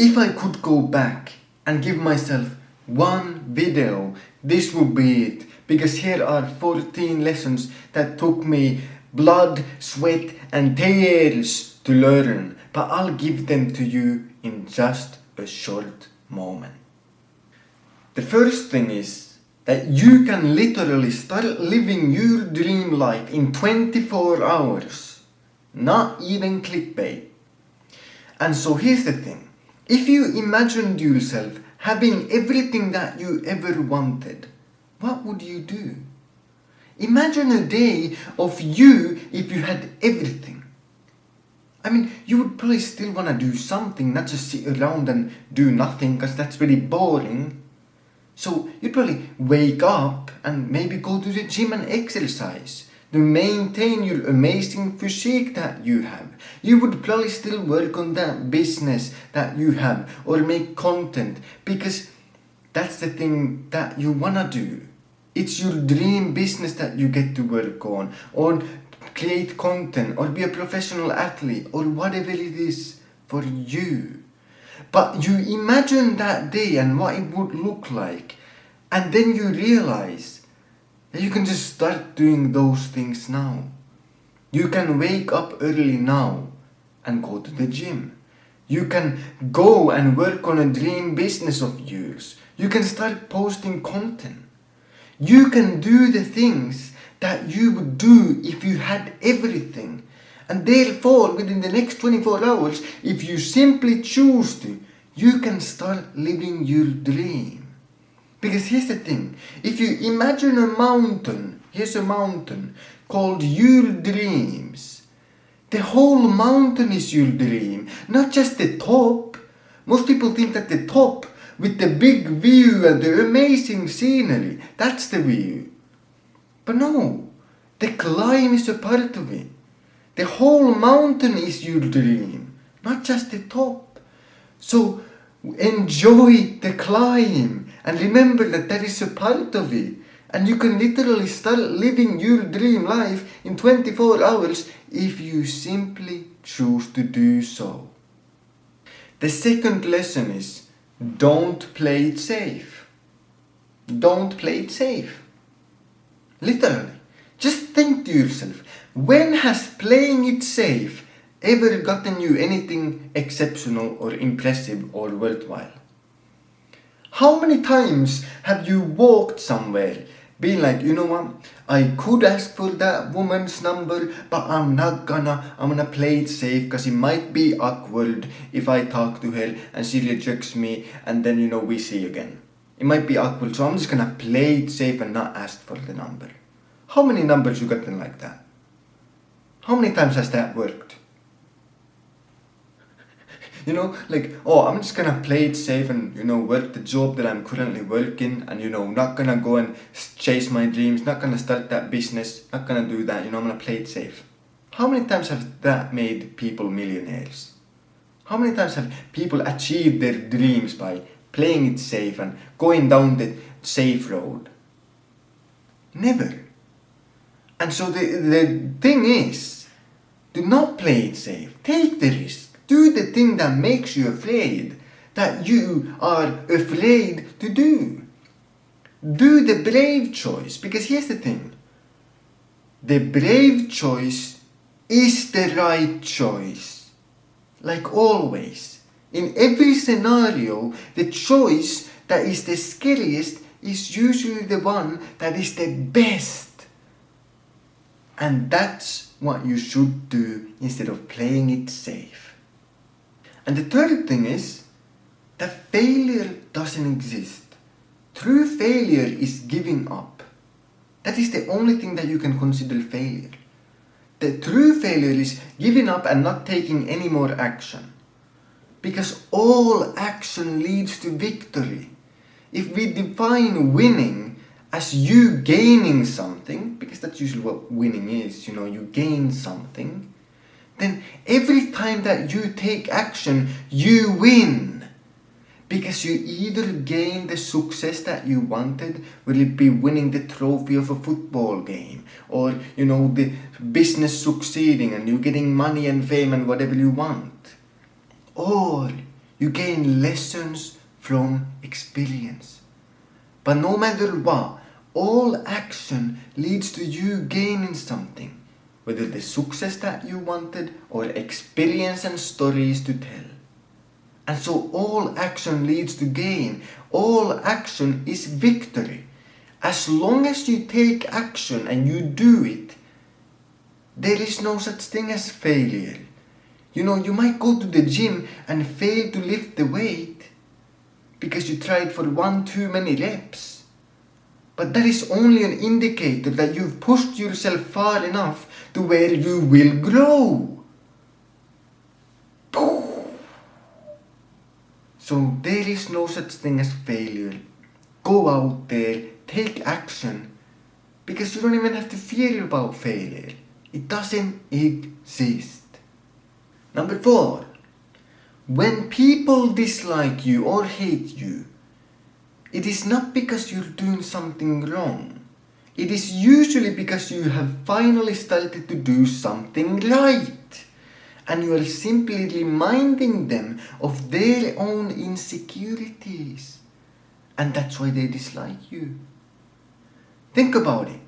If I could go back and give myself one video, this would be it. Because here are 14 lessons that took me blood, sweat and tears to learn. But I'll give them to you in just a short moment. The first thing is that you can literally start living your dream life in 24 hours. Not even clickbait. And so here's the thing. If you imagined yourself having everything that you ever wanted, what would you do? Imagine a day of you if you had everything. I mean, you would probably still want to do something, not just sit around and do nothing, because that's very boring. So you'd probably wake up and maybe go to the gym and exercise to maintain your amazing physique that you have. You would probably still work on that business that you have or make content, because that's the thing that you wanna do. It's your dream business that you get to work on, or create content, or be a professional athlete, or whatever it is for you. But you imagine that day and what it would look like, and then you realize that you can just start doing those things now. You can wake up early now and go to the gym. You can go and work on a dream business of yours. You can start posting content. You can do the things that you would do if you had everything. And therefore, within the next 24 hours, if you simply choose to, you can start living your dream. Because here's the thing. If you imagine a mountain, here's a mountain called your dreams. The whole mountain is your dream, not just the top. Most people think that the top with the big view and the amazing scenery, that's the view. But no, the climb is a part of it. The whole mountain is your dream, not just the top. So enjoy the climb and remember that that is a part of it. And you can literally start living your dream life in 24 hours if you simply choose to do so. The second lesson is, don't play it safe. Don't play it safe. Literally. Just think to yourself, when has playing it safe ever gotten you anything exceptional or impressive or worthwhile? How many times have you walked somewhere being like, you know what, I could ask for that woman's number, but I'm gonna play it safe because it might be awkward if I talk to her and she rejects me and then, we see again. It might be awkward, so I'm just gonna play it safe and not ask for the number. How many numbers you gotten like that? How many times has that worked? I'm just gonna play it safe and, work the job that I'm currently working and, not gonna go and chase my dreams, not gonna start that business, not gonna do that, I'm gonna play it safe. How many times have that made people millionaires? How many times have people achieved their dreams by playing it safe and going down the safe road? Never. And so the thing is, do not play it safe. Take the risk. Do the thing that makes you afraid, that you are afraid to do. Do the brave choice, because here's the thing. The brave choice is the right choice. Like always. In every scenario, the choice that is the scariest is usually the one that is the best. And that's what you should do instead of playing it safe. And the third thing is that failure doesn't exist. True failure is giving up. That is the only thing that you can consider failure. The true failure is giving up and not taking any more action. Because all action leads to victory. If we define winning as you gaining something, because that's usually what winning is, you gain something, then every time that you take action, you win. Because you either gain the success that you wanted, will it be winning the trophy of a football game, or, the business succeeding and you getting money and fame and whatever you want. Or You gain lessons from experience. But no matter what, all action leads to you gaining something, whether the success that you wanted or experience and stories to tell. And so all action leads to gain. All action is victory. As long as you take action and you do it, there is no such thing as failure. You might go to the gym and fail to lift the weight because you tried for one too many reps. But that is only an indicator that you've pushed yourself far enough to where you will grow. So there is no such thing as failure. Go out there, take action, because you don't even have to fear about failure. It doesn't exist. Number 4. When people dislike you or hate you, it is not because you're doing something wrong. It is usually because you have finally started to do something right. And you are simply reminding them of their own insecurities. And that's why they dislike you. Think about it.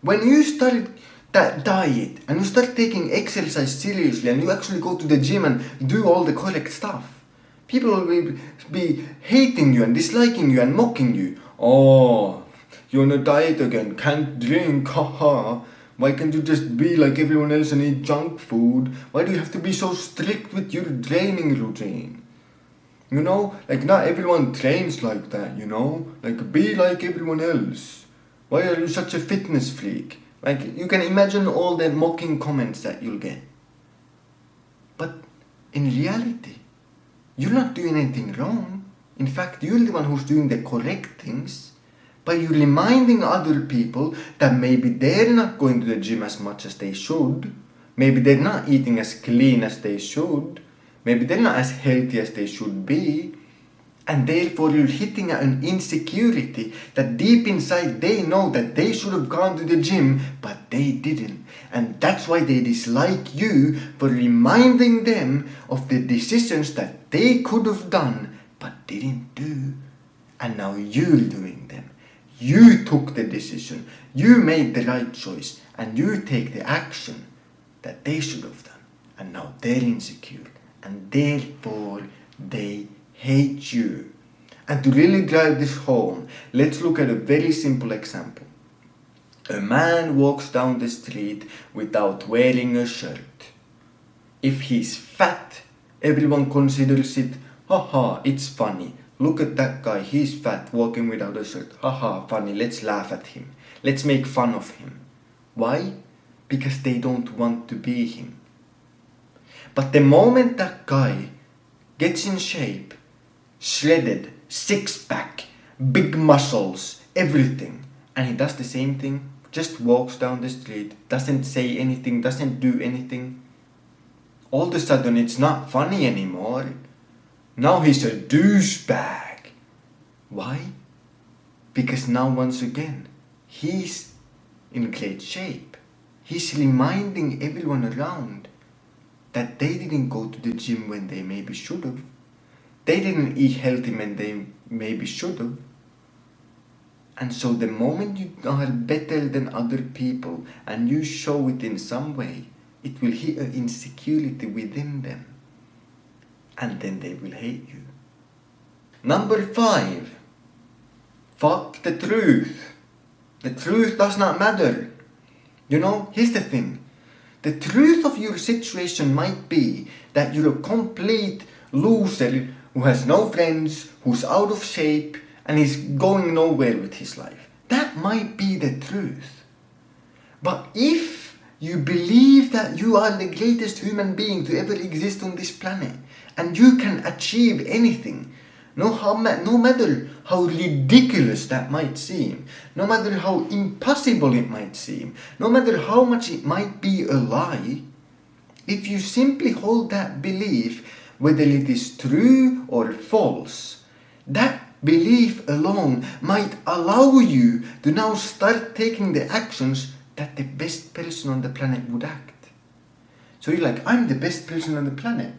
When you start that diet and you start taking exercise seriously and you actually go to the gym and do all the correct stuff, people will be hating you and disliking you and mocking you. Oh, you're on a diet again, can't drink, haha. Why can't you just be like everyone else and eat junk food? Why do you have to be so strict with your training routine? Like not everyone trains like that, Like be like everyone else. Why are you such a fitness freak? Like you can imagine all the mocking comments that you'll get. But in reality, you're not doing anything wrong. In fact, you're the one who's doing the correct things. By you reminding other people that maybe they're not going to the gym as much as they should, maybe they're not eating as clean as they should, maybe they're not as healthy as they should be, and therefore you're hitting an insecurity that deep inside they know that they should have gone to the gym, but they didn't. And that's why they dislike you for reminding them of the decisions that they could have done, but didn't do. And now you're doing them. You took the decision, you made the right choice, and you take the action that they should have done. And now they're insecure, and therefore they hate you. And to really drive this home, let's look at a very simple example. A man walks down the street without wearing a shirt. If he's fat, everyone considers it, haha, it's funny. Look at that guy, he's fat, walking without a shirt. Haha, funny, let's laugh at him. Let's make fun of him. Why? Because they don't want to be him. But the moment that guy gets in shape, shredded, six-pack, big muscles, everything, and he does the same thing, just walks down the street, doesn't say anything, doesn't do anything, all of a sudden it's not funny anymore. Now he's a douchebag. Why? Because now once again, he's in great shape. He's reminding everyone around that they didn't go to the gym when they maybe should have. They didn't eat healthy when they maybe should have. And so the moment you are better than other people and you show it in some way, it will hit an insecurity within them. And then they will hate you. Number 5. Fuck the truth. The truth does not matter. Here's the thing. The truth of your situation might be that you're a complete loser who has no friends, who's out of shape, and is going nowhere with his life. That might be the truth. But if you believe that you are the greatest human being to ever exist on this planet, and you can achieve anything, no matter how ridiculous that might seem, no matter how impossible it might seem, no matter how much it might be a lie, if you simply hold that belief, whether it is true or false, that belief alone might allow you to now start taking the actions that the best person on the planet would act. So you're like, I'm the best person on the planet.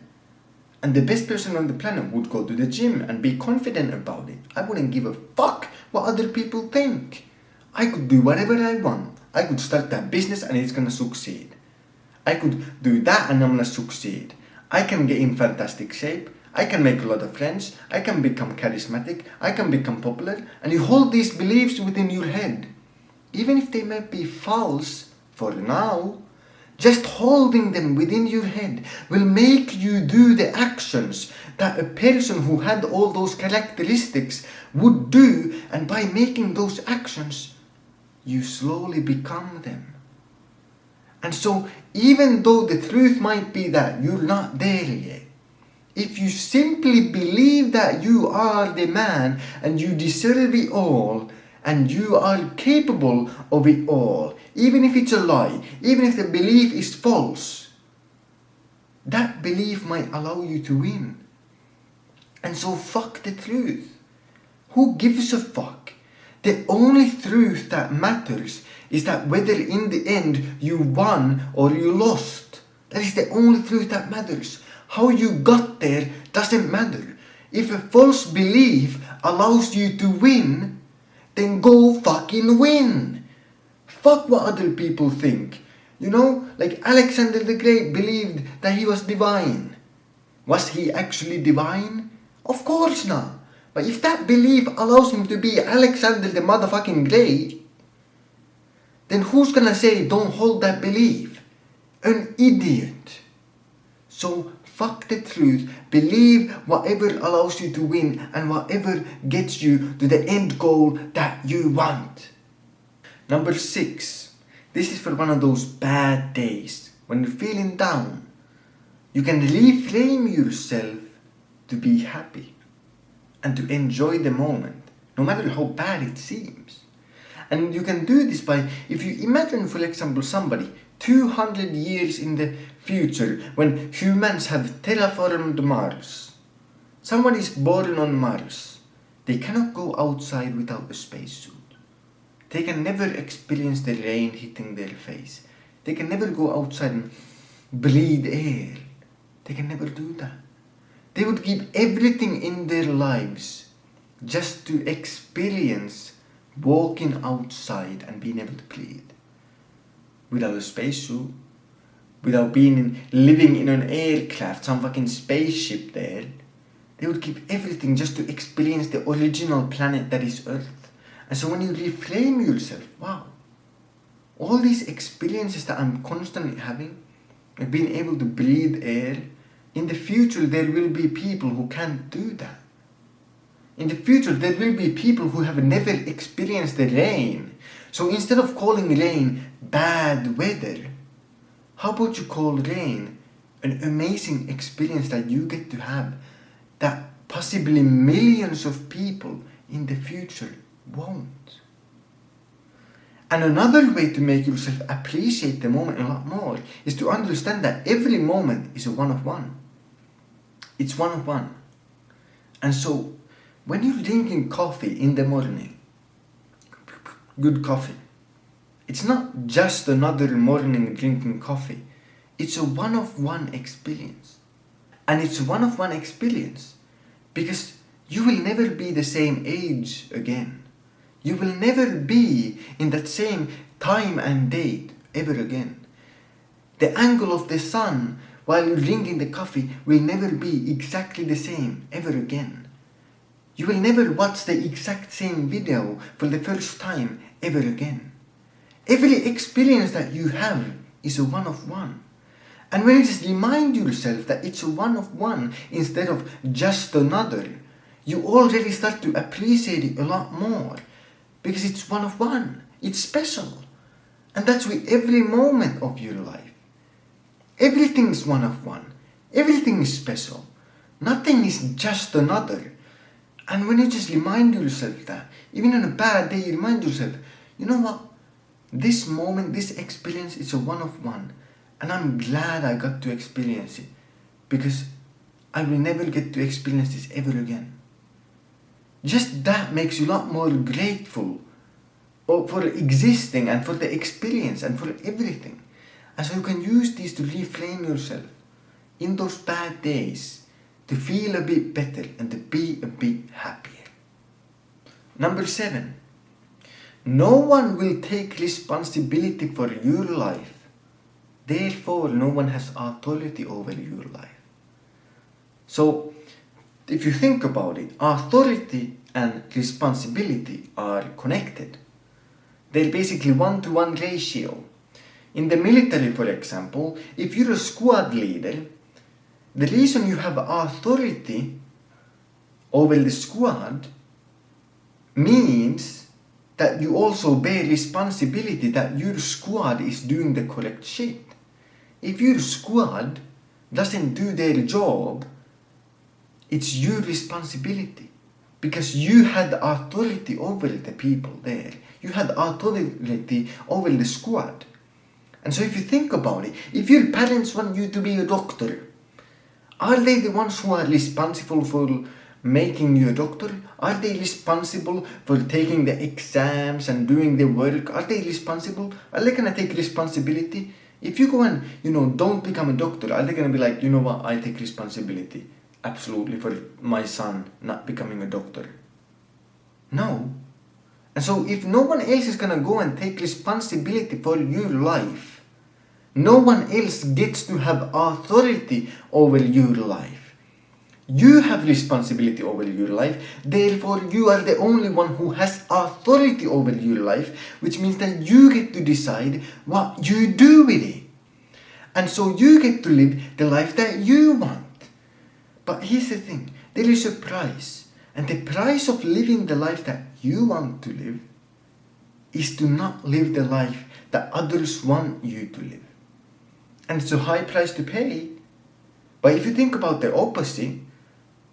And the best person on the planet would go to the gym and be confident about it. I wouldn't give a fuck what other people think. I could do whatever I want. I could start that business and it's gonna succeed. I could do that and I'm gonna succeed. I can get in fantastic shape. I can make a lot of friends. I can become charismatic. I can become popular. And you hold these beliefs within your head. Even if they might be false for now, just holding them within your head will make you do the actions that a person who had all those characteristics would do, and by making those actions, you slowly become them. And so, even though the truth might be that you're not there yet, if you simply believe that you are the man and you deserve it all, and you are capable of it all, even if it's a lie, even if the belief is false, that belief might allow you to win. And so fuck the truth. Who gives a fuck? The only truth that matters is that whether in the end you won or you lost. That is the only truth that matters. How you got there doesn't matter. If a false belief allows you to win, then go fucking win. Fuck what other people think. You know, like Alexander the Great believed that he was divine. Was he actually divine? Of course not. But if that belief allows him to be Alexander the motherfucking Great, then who's gonna say don't hold that belief? An idiot. So fuck the truth, believe whatever allows you to win and whatever gets you to the end goal that you want. Number 6. This is for one of those bad days. When you're feeling down, you can reframe yourself to be happy and to enjoy the moment, no matter how bad it seems. And you can do this by, if you imagine, for example, somebody 200 years in the future, when humans have terraformed Mars. Someone is born on Mars. They cannot go outside without a spacesuit. They can never experience the rain hitting their face. They can never go outside and breathe air. They can never do that. They would give everything in their lives just to experience walking outside and being able to breathe. Without a spacesuit, without living in an aircraft, some fucking spaceship there, they would give everything just to experience the original planet that is Earth. And so when you reframe yourself, wow, all these experiences that I'm constantly having, like being able to breathe air, in the future there will be people who can't do that. In the future there will be people who have never experienced the rain. So instead of calling rain bad weather, how about you call rain an amazing experience that you get to have that possibly millions of people in the future won't? And another way to make yourself appreciate the moment a lot more is to understand that every moment is a one of one. It's one of one. And so when you're drinking coffee in the morning, good coffee, it's not just another morning drinking coffee. It's a one-of-one experience. And it's a one-of-one experience because you will never be the same age again. You will never be in that same time and date ever again. The angle of the sun while you're drinking the coffee will never be exactly the same ever again. You will never watch the exact same video for the first time ever again. Every experience that you have is a one-of-one. And when you just remind yourself that it's a one-of-one instead of just another, you already start to appreciate it a lot more because it's one-of-one. It's special. And that's with every moment of your life. Everything is one-of-one. Everything is special. Nothing is just another. And when you just remind yourself that, even on a bad day, you remind yourself, you know what? This moment, this experience is a one-of-one. And I'm glad I got to experience it. Because I will never get to experience this ever again. Just that makes you a lot more grateful for existing and for the experience and for everything. And so you can use these to reframe yourself in those bad days to feel a bit better and to be a bit happier. Number 7. No one will take responsibility for your life. Therefore, no one has authority over your life. So, if you think about it, authority and responsibility are connected. They're basically 1-to-1 ratio. In the military, for example, if you're a squad leader, the reason you have authority over the squad means that you also bear responsibility that your squad is doing the correct shit. If your squad doesn't do their job, it's your responsibility, because you had authority over the people there. You had authority over the squad. And so if you think about it, if your parents want you to be a doctor, are they the ones who are responsible for making you a doctor? Are they responsible for taking the exams and doing the work? Are they responsible? Are they gonna take responsibility? If you go and, don't become a doctor, are they gonna be like, you know what, I take responsibility absolutely for my son not becoming a doctor? No. And so if no one else is gonna go and take responsibility for your life, no one else gets to have authority over your life. You have responsibility over your life, therefore you are the only one who has authority over your life, which means that you get to decide what you do with it. And so you get to live the life that you want. But here's the thing, there is a price, and the price of living the life that you want to live is to not live the life that others want you to live. And it's a high price to pay. But if you think about the opposite,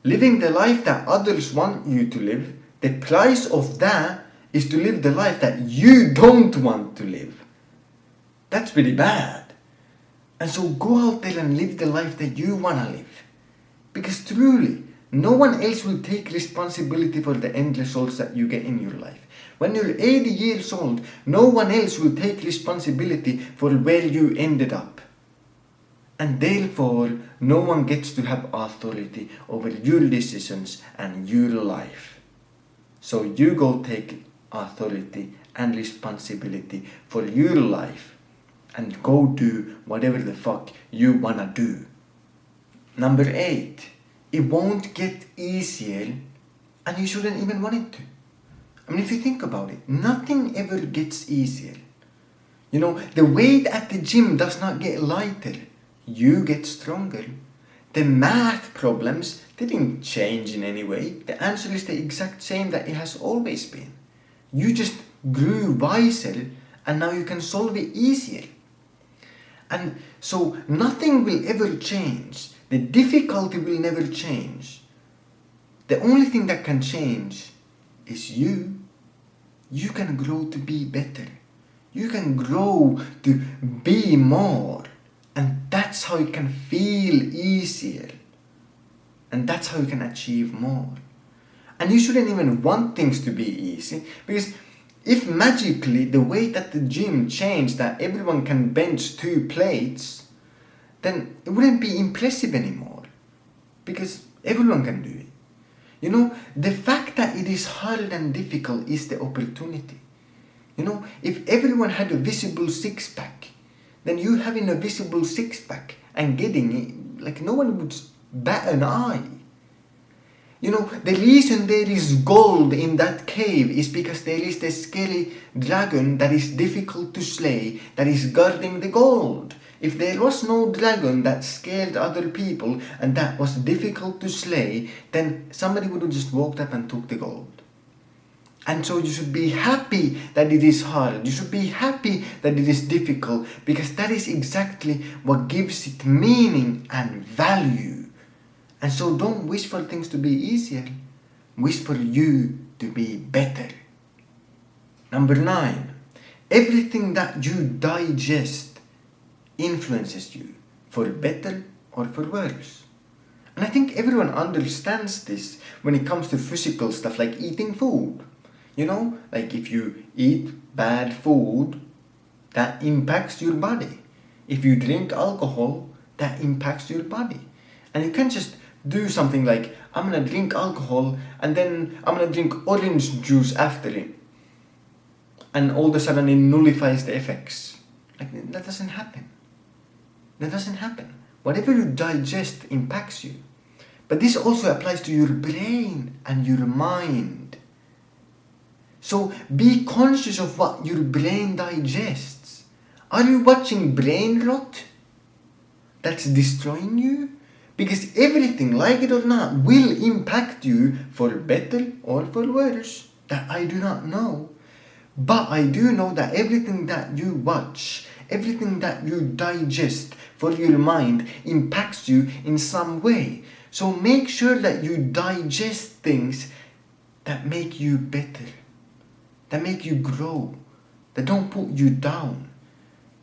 living the life that others want you to live, the price of that is to live the life that you don't want to live. That's pretty bad. And so go out there and live the life that you want to live. Because truly, no one else will take responsibility for the end results that you get in your life. When you're 80 years old, no one else will take responsibility for where you ended up. And therefore, no one gets to have authority over your decisions and your life. So you go take authority and responsibility for your life and go do whatever the fuck you wanna do. Number 8, it won't get easier, and you shouldn't even want it to. I mean, if you think about it, nothing ever gets easier. The weight at the gym does not get lighter. You get stronger. The math problems didn't change in any way. The answer is the exact same that it has always been. You just grew wiser, and now you can solve it easier. And so nothing will ever change. The difficulty will never change. The only thing that can change is you. You can grow to be better. You can grow to be more. And that's how you can feel easier. And that's how you can achieve more. And you shouldn't even want things to be easy, because if magically the weight at the gym changed that everyone can bench 2 plates, then it wouldn't be impressive anymore, because everyone can do it. The fact that it is hard and difficult is the opportunity. If everyone had a visible 6-pack, then you having a visible 6-pack and getting it, like, no one would bat an eye. The reason there is gold in that cave is because there is the scary dragon that is difficult to slay, that is guarding the gold. If there was no dragon that scared other people and that was difficult to slay, then somebody would have just walked up and took the gold. And so you should be happy that it is hard. You should be happy that it is difficult, because that is exactly what gives it meaning and value. And so don't wish for things to be easier. Wish for you to be better. Number 9, everything that you digest influences you, for better or for worse. And I think everyone understands this when it comes to physical stuff like eating food. Like if you eat bad food, that impacts your body. If you drink alcohol, that impacts your body. And you can't just do something like, I'm gonna drink alcohol and then I'm gonna drink orange juice after it. And all of a sudden it nullifies the effects. Like, that doesn't happen. That doesn't happen. Whatever you digest impacts you. But this also applies to your brain and your mind. So be conscious of what your brain digests. Are you watching brain rot that's destroying you? Because everything, like it or not, will impact you for better or for worse. That I do not know. But I do know that everything that you watch, everything that you digest for your mind impacts you in some way. So make sure that you digest things that make you better, that make you grow, that don't put you down.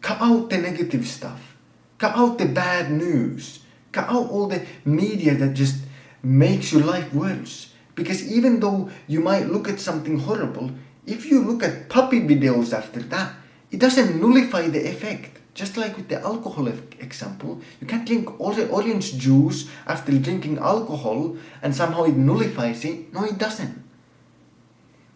Cut out the negative stuff. Cut out the bad news. Cut out all the media that just makes your life worse. Because even though you might look at something horrible, if you look at puppy videos after that, it doesn't nullify the effect. Just like with the alcohol example, you can't drink all the orange juice after drinking alcohol and somehow it nullifies it. No, it doesn't.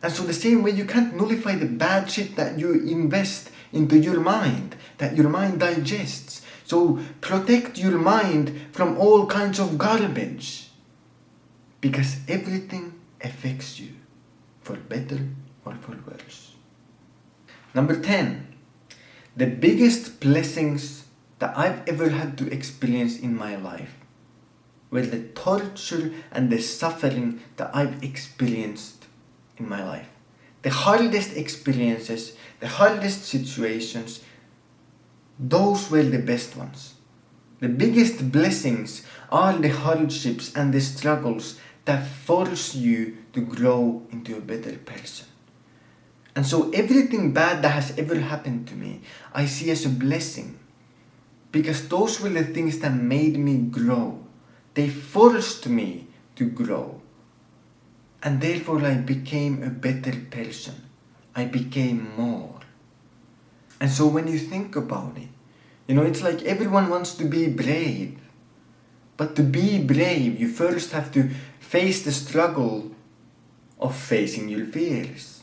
And so the same way, you can't nullify the bad shit that you invest into your mind, that your mind digests. So protect your mind from all kinds of garbage. Because everything affects you, for better or for worse. Number 10. The biggest blessings that I've ever had to experience in my life were the torture and the suffering that I've experienced in my life. The hardest experiences, the hardest situations, those were the best ones. The biggest blessings are the hardships and the struggles that force you to grow into a better person. And so everything bad that has ever happened to me, I see as a blessing. Because those were the things that made me grow. They forced me to grow. And therefore I became a better person. I became more. And so when you think about it, it's like everyone wants to be brave. But to be brave, you first have to face the struggle of facing your fears.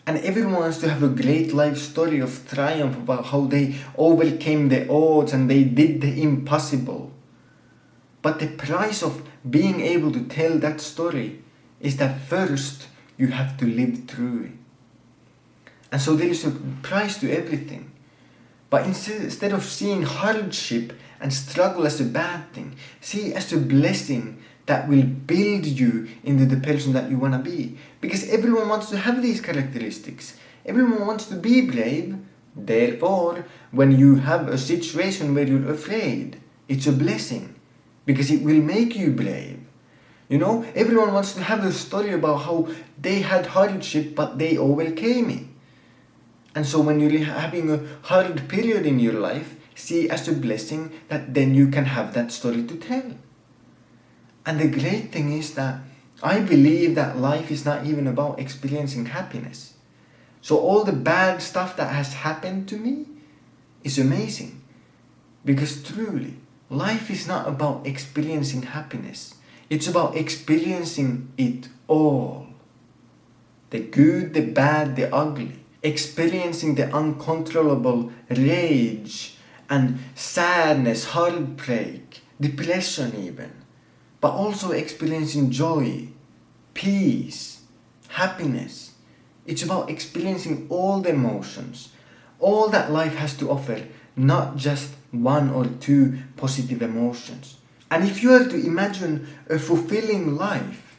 And everyone wants to have a great life story of triumph about how they overcame the odds and they did the impossible. But the price of being able to tell that story is that first you have to live through it. And so there is a price to everything. But instead of seeing hardship and struggle as a bad thing, see it as a blessing that will build you into the person that you want to be. Because everyone wants to have these characteristics. Everyone wants to be brave. Therefore, when you have a situation where you're afraid, it's a blessing. Because it will make you brave. Everyone wants to have a story about how they had hardship but they overcame it. And so when you're having a hard period in your life, see it as a blessing that then you can have that story to tell. And the great thing is that I believe that life is not even about experiencing happiness. So all the bad stuff that has happened to me is amazing. Because truly, life is not about experiencing happiness. It's about experiencing it all. The good, the bad, the ugly. Experiencing the uncontrollable rage and sadness, heartbreak, depression even. But also experiencing joy, peace, happiness. It's about experiencing all the emotions, all that life has to offer, not just one or two positive emotions. And if you were to imagine a fulfilling life,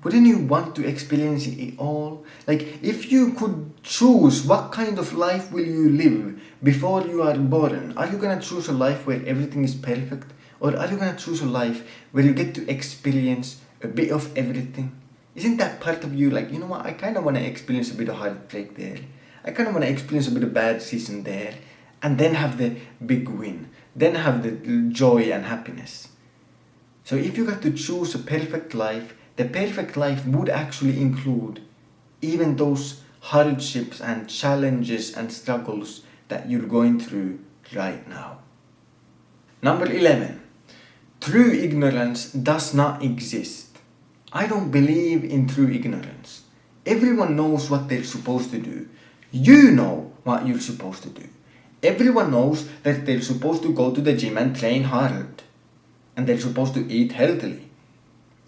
wouldn't you want to experience it all? Like, if you could choose what kind of life will you live before you are born, are you going to choose a life where everything is perfect? Or are you going to choose a life where you get to experience a bit of everything? Isn't that part of you like, you know what, I kind of want to experience a bit of heartbreak there. I kind of want to experience a bit of bad season there. And then have the big win. Then have the joy and happiness. So if you got to choose a perfect life, the perfect life would actually include even those hardships and challenges and struggles that you're going through right now. Number 11. true ignorance does not exist. I don't believe in true ignorance. Everyone knows what they're supposed to do. You know what you're supposed to do. Everyone knows that they're supposed to go to the gym and train hard. And they're supposed to eat healthily.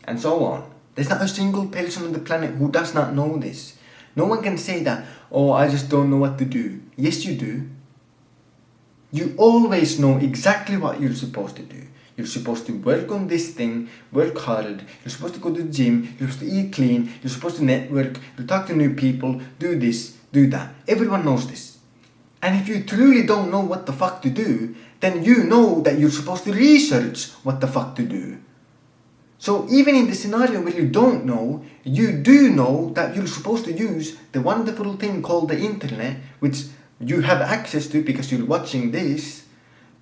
And so on. There's not a single person on the planet who does not know this. No one can say that, oh, I just don't know what to do. Yes, you do. You always know exactly what you're supposed to do. You're supposed to work on this thing, work hard, you're supposed to go to the gym, you're supposed to eat clean, you're supposed to network, you talk to new people, do this, do that. Everyone knows this. And if you truly don't know what the fuck to do, then you know that you're supposed to research what the fuck to do. So even in the scenario where you don't know, you do know that you're supposed to use the wonderful thing called the internet, which you have access to because you're watching this,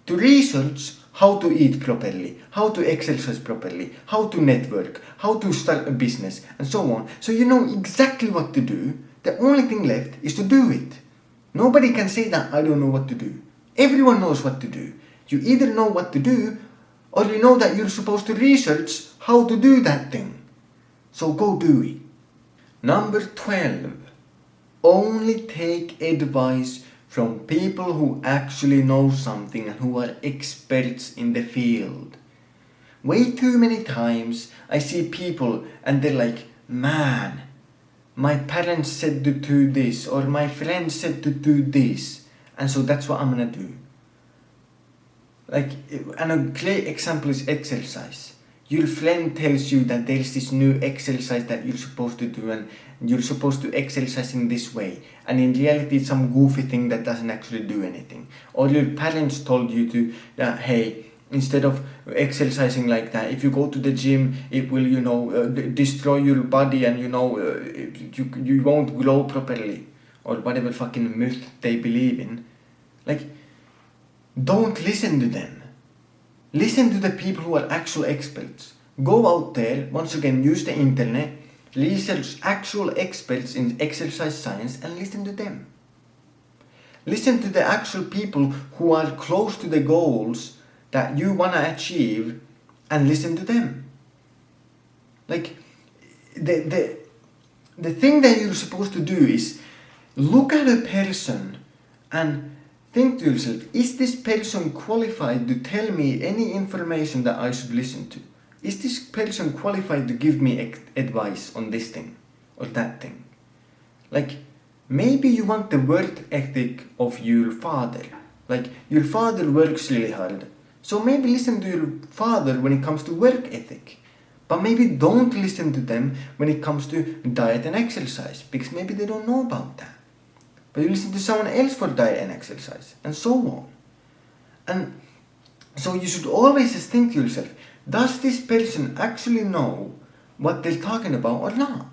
to research how to eat properly, how to exercise properly, how to network, how to start a business, and so on. So you know exactly what to do. The only thing left is to do it. Nobody can say that I don't know what to do. Everyone knows what to do. You either know what to do, or you know that you're supposed to research how to do that thing. So go do it. Number 12. Only take advice from people who actually know something and who are experts in the field. Way too many times I see people and they're like, man, my parents said to do this, or my friend said to do this, and so that's what I'm gonna do. Like, and a great example is exercise. Your friend tells you that there's this new exercise that you're supposed to do and you're supposed to exercise in this way, and in reality it's some goofy thing that doesn't actually do anything. Or your parents told you to, hey, instead of exercising like that, if you go to the gym, it will, destroy your body and, you won't grow properly. Or whatever fucking myth they believe in. Like, don't listen to them. Listen to the people who are actual experts. Go out there, once again, use the internet, research actual experts in exercise science and listen to them. Listen to the actual people who are close to the goals that you want to achieve and listen to them. Like, the thing that you're supposed to do is look at a person and think to yourself, is this person qualified to tell me any information that I should listen to? Is this person qualified to give me advice on this thing or that thing? Like, maybe you want the work ethic of your father. Like, your father works really hard. So maybe listen to your father when it comes to work ethic. But maybe don't listen to them when it comes to diet and exercise, because maybe they don't know about that. But you listen to someone else for diet and exercise, and so on. And so you should always just think to yourself, does this person actually know what they're talking about or not?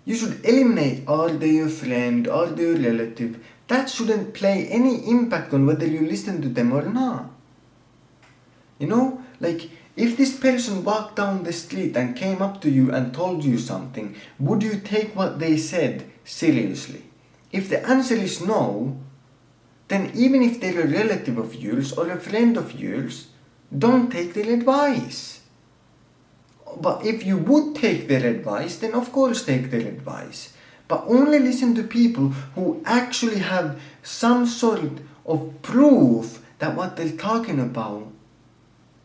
You should eliminate, are they a friend, are they a relative? That shouldn't play any impact on whether you listen to them or not. Like, if this person walked down the street and came up to you and told you something, would you take what they said seriously? If the answer is no, then even if they're a relative of yours or a friend of yours, don't take their advice. But if you would take their advice, then of course take their advice. But only listen to people who actually have some sort of proof that what they're talking about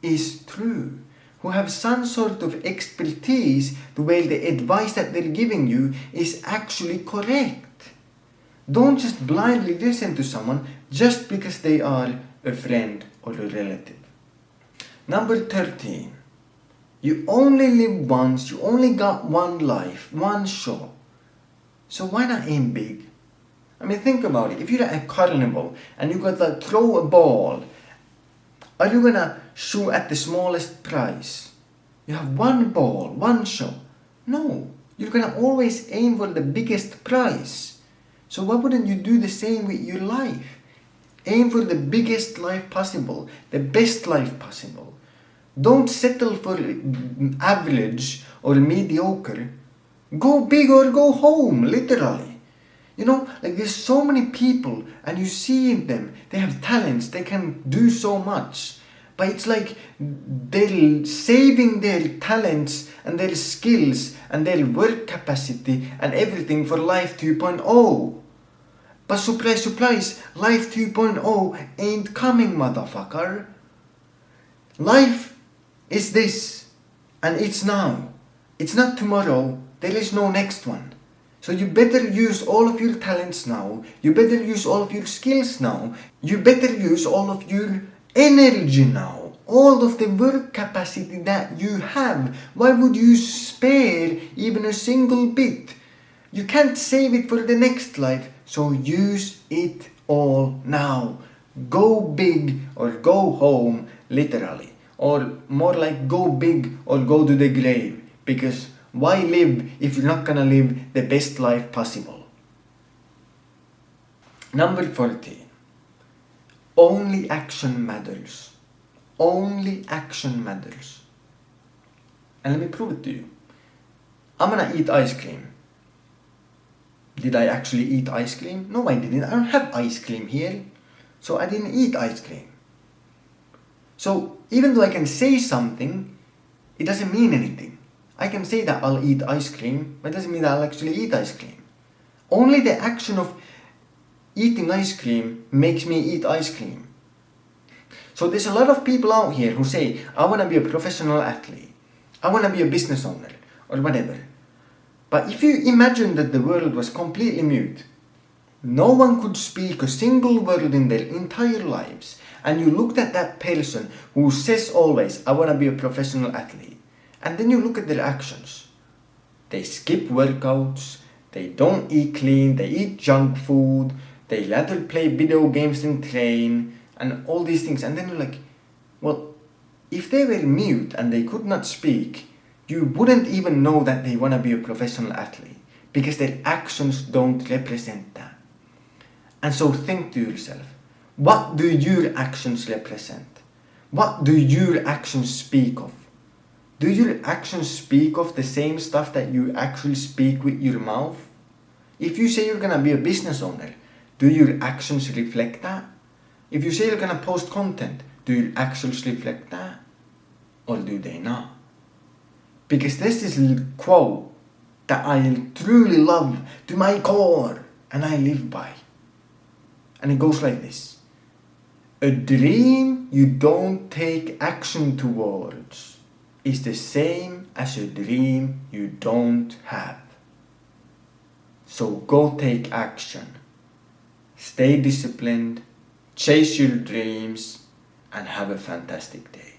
is true. Who have some sort of expertise to where the advice that they're giving you is actually correct. Don't just blindly listen to someone just because they are a friend or a relative. Number 13. You only live once, you only got one life, one shot. So why not aim big? I mean, think about it. If you're at a carnival and you got to throw a ball, are you gonna shoot at the smallest prize? You have one ball, one shot. No, you're gonna always aim for the biggest prize. So why wouldn't you do the same with your life? Aim for the biggest life possible, the best life possible. Don't settle for average or mediocre. Go big or go home, literally. Like, there's so many people and you see them, they have talents, they can do so much. But it's like they're saving their talents and their skills and their work capacity and everything for Life 2.0. But surprise, surprise, Life 2.0 ain't coming, motherfucker. Life is this, and it's now. It's not tomorrow. There is no next one. So you better use all of your talents now. You better use all of your skills now. You better use all of your energy now. All of the work capacity that you have. Why would you spare even a single bit? You can't save it for the next life. So use it all now. Go big or go home, literally. Or more like go big or go to the grave. Because why live if you're not gonna live the best life possible? Number 14. Only action matters. Only action matters. And let me prove it to you. I'm gonna eat ice cream. Did I actually eat ice cream? No, I didn't. I don't have ice cream here. So I didn't eat ice cream. So even though I can say something, it doesn't mean anything. I can say that I'll eat ice cream, but it doesn't mean that I'll actually eat ice cream. Only the action of eating ice cream makes me eat ice cream. So there's a lot of people out here who say, I want to be a professional athlete. I want to be a business owner, or whatever. But if you imagine that the world was completely mute, no one could speak a single word in their entire lives, and you looked at that person who says always, I want to be a professional athlete, and then you look at their actions. They skip workouts, they don't eat clean, they eat junk food, they rather play video games than train, and all these things. And then you're like, well, if they were mute and they could not speak, you wouldn't even know that they want to be a professional athlete, because their actions don't represent that. And so think to yourself, what do your actions represent? What do your actions speak of? Do your actions speak of the same stuff that you actually speak with your mouth? If you say you're gonna be a business owner, do your actions reflect that? If you say you're gonna post content, do your actions reflect that? Or do they not? Because there's this little quote that I truly love to my core and I live by. And it goes like this. A dream you don't take action towards is the same as a dream you don't have. So go take action. Stay disciplined, chase your dreams, and have a fantastic day.